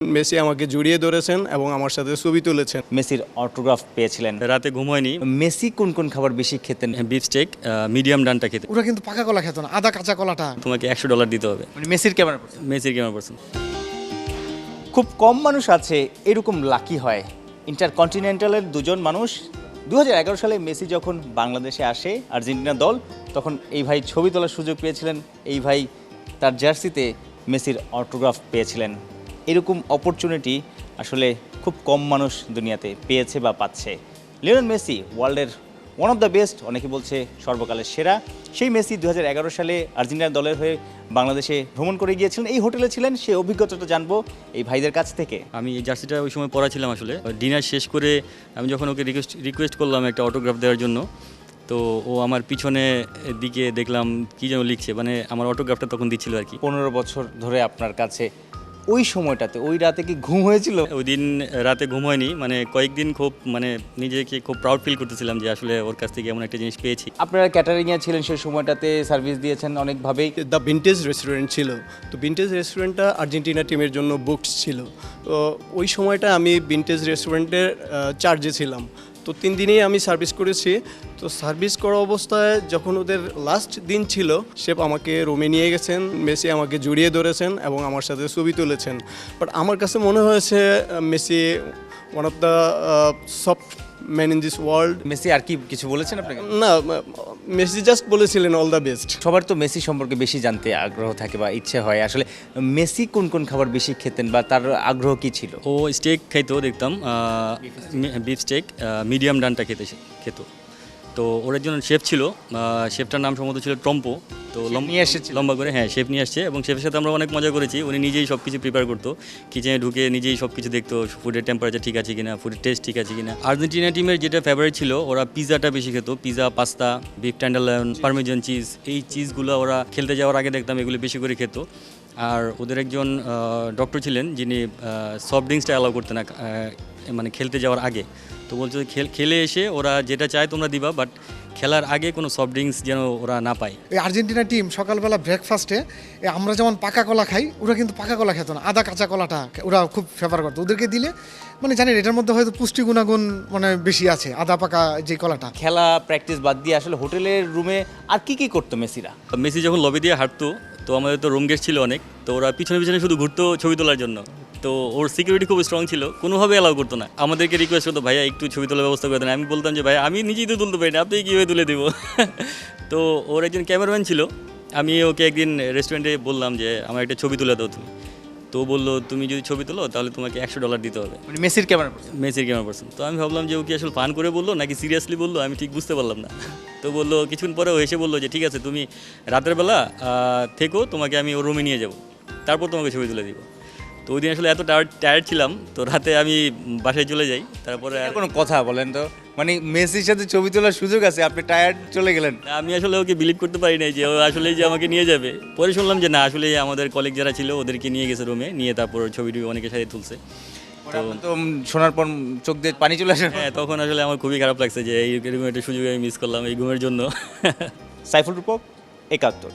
Messi আমাকে জড়িয়ে ধরেছেন এবং আমার সাথে ছবি তুলেছেন। মেসির অটোগ্রাফ পেয়েছিলেন। রাতে ঘুম হয়নি। মেসি কোন কোন খাবার বেশি খেতেন? বিফ স্টেক, মিডিয়াম ডানটা খেতে। ওরা কিন্তু পাকা কলা খেত না, আদা কাঁচা কলাটা। তোমাকে $100 দিতে হবে। মানে মেসির ক্যামেরা। মেসির কেমন পার্সন? খুব কম মানুষ আছে এরকম লাকি হয়। ইন্টারকন্টিনেন্টালের দুজন মানুষ 2011 সালে মেসি যখন বাংলাদেশে আসে আর্জেন্টিনা দল, তখন এই ভাই ছবি তোলার সুযোগ পেয়েছিলেন। এই ভাই তার জার্সিতে মেসির অটোগ্রাফ পেয়েছিলেন। এরকম অপরচুনিটি আসলে খুব কম মানুষ দুনিয়াতে পেয়েছে বা পাচ্ছে। লিওনেল মেসি ওয়ার্ল্ডের ওয়ান অফ দ্য বেস্ট, অনেকে বলছে সর্বকালের সেরা। সেই মেসি 2011 সালে আর্জেন্টিনা দলের হয়ে বাংলাদেশে ভ্রমণ করে গিয়েছিলেন, এই হোটেলে ছিলেন। সেই অভিজ্ঞতাটা জানবো এই ভাইদের কাছ থেকে। আমি এই জার্সিটা ওই সময় পরা ছিলাম আসলে। ডিনার শেষ করে আমি যখন ওকে রিকোয়েস্ট করলাম একটা অটোগ্রাফ দেওয়ার জন্য, তো ও আমার পিছনে দিকে দেখলাম কি যেন লিখছে, মানে আমার অটোগ্রাফটা তখন দিচ্ছিল আর কি। 15 বছর ধরে আপনার কাছে, ওই সময়টাতে ওই রাতে কি ঘুম হয়েছিল? ওই দিন রাতে ঘুম হয়নি, মানে কয়েকদিন খুব নিজেকে খুব প্রাউড ফিল করতেছিলাম যে আসলে ওর কাছ থেকে এমন একটা জিনিস পেয়েছি। আপনারা ক্যাটারিংয়ে ছিলেন সেই সময়টাতে, সার্ভিস দিয়েছেন অনেকভাবেই। দ্য ভিন্টেজ রেস্টুরেন্ট ছিল, তো ভিন্টেজ রেস্টুরেন্টটা আর্জেন্টিনা টিমের জন্য বুকড ছিল। তো ওই সময়টা আমি ভিন্টেজ রেস্টুরেন্টের চার্জে ছিলাম। তো 3 দিনেই আমি সার্ভিস করেছি। তো সার্ভিস করা অবস্থায় যখন ওদের লাস্ট দিন ছিল, শেফ আমাকে রুমে নিয়ে গেছেন, মেসি আমাকে জড়িয়ে ধরেছেন এবং আমার সাথে ছবি তুলেছেন। বাট আমার কাছে মনে হয়েছে Messi one of the soft man in this world. Messi আর কি কিছু বলেছেন আপনাকে? না, মেসি জাস্ট বলেছিলেন অল দ্য বেস্ট। সবার তো মেসি সম্পর্কে বেশি জানতে আগ্রহ থাকে বা ইচ্ছে হয়। আসলে মেসি কোন কোন খাবার বেশি খেতেন বা তার আগ্রহ কি ছিল? ও স্টেক খাইতো দেখতাম, বিফ স্টেক, মিডিয়াম ডানটা খেত। তো ওর একজন শেফ ছিল, শেফটার নাম সম্ভবত ছিল ট্রম্পো। তো নিয়ে এসেছিল? লম্বা করে, হ্যাঁ, শেফ নিয়ে আসছে এবং শেফের সাথে আমরা অনেক মজা করেছি। উনি নিজেই সব কিছু প্রিপেয়ার করতো, কিচেনে ঢুকে নিজেই সব কিছু দেখতো, ফুডের টেম্পারেচার ঠিক আছে কিনা, ফুডের টেস্ট ঠিক আছে কিনা। আর্জেন্টিনা টিমের যেটা ফেভারিট ছিল, ওরা পিৎজাটা বেশি খেত। পিৎজা, পাস্তা, বিফ টেন্ডারলন, পারমেজান চিজ, এই চিজগুলো ওরা খেলতে যাওয়ার আগে দেখতাম এগুলো বেশি করে খেত। আর ওদের একজন ডক্টর ছিলেন যিনি সফট ড্রিঙ্কসটা অ্যালাউ করতেন না মানে খেলতে যাওয়ার আগে। তো বলছে খেলে এসে ওরা যেটা চায় তোমরা দিবা, বাট খেলার আগে কোনো সফট ড্রিঙ্কস যেন ওরা না পায়। এই আর্জেন্টিনা টিম সকালবেলা ব্রেকফাস্টে আমরা যেমন পাকা কলা খাই, ওরা কিন্তু পাকা কলা খেত না, আদা কাঁচা কলাটা ওরা খুব ফেভার করতো। ওদেরকে দিলে মানে জানেন এটার মধ্যে হয়তো পুষ্টি গুণাগুণ মানে বেশি আছে, আদা পাকা যে কলাটা। খেলা প্র্যাকটিস বাদ দিয়ে আসলে হোটেলের রুমে আর কি কি করতো মেসিরা? মেসি যখন লবি দিয়ে হাঁটতো, তো আমাদের তো রুম গেস্ট ছিল অনেক, তো ওরা পিছনে পিছনে শুধু ঘুরতো ছবি তোলার জন্য। তো ওর সিকিউরিটি খুব স্ট্রং ছিল, কোনোভাবে অ্যালাউ করতো না। আমাদেরকে রিকোয়েস্ট করতো, ভাইয়া একটু ছবি তোলার ব্যবস্থা করে দেন। আমি বলতাম যে ভাই আমি নিজেই তো তুলতে পারি না, আপনি কীভাবে তুলে দেবো। তো ওর একজন ক্যামেরাম্যান ছিল, আমি ওকে একদিন রেস্টুরেন্টে বললাম যে আমার একটা ছবি তুলে দাও তুমি। তো বললো তুমি যদি ছবি তোলো তাহলে তোমাকে $100 দিতে হবে। মানে মেসির ক্যামেরা। মেসির ক্যামেরা পার্সন। তো আমি ভাবলাম যে ও কি আসলে ফান করে বললো নাকি সিরিয়াসলি বললো, আমি ঠিক বুঝতে পারলাম না। তো বললো, কিছুক্ষণ পরে ও এসে বললো যে ঠিক আছে তুমি রাতের বেলা থেকো, তোমাকে আমি ওর রুমে নিয়ে যাবো, তারপর তোমাকে ছবি তুলে দিব। তো ওই দিন আসলে এত টায়ার্ড ছিলাম, তো রাতে আমি বাসায় চলে যাই। তারপরে কোনো কথা বলেন তো, মানে মেসির সাথে ছবি তোলার সুযোগ আছে, আপনি টায়ার্ড চলে গেলেন? আমি আসলে ওকে বিলিভ করতে পারি নাই যে ও আসলে যে আমাকে নিয়ে যাবে। পরে শুনলাম যে না, আসলে আমাদের কলিগ যারা ছিল ওদেরকে নিয়ে গেছে রুমে, নিয়ে তারপর ছবিটি অনেকের সাথে তুলছে। তো শোনার পর চোখ দিয়ে পানি চলে আসে? হ্যাঁ, তখন আসলে আমার খুবই খারাপ লাগছে যে এইরকম একটা সুযোগ আমি মিস করলাম এই ঘুমের জন্য। সাইফুল রূপক, 71।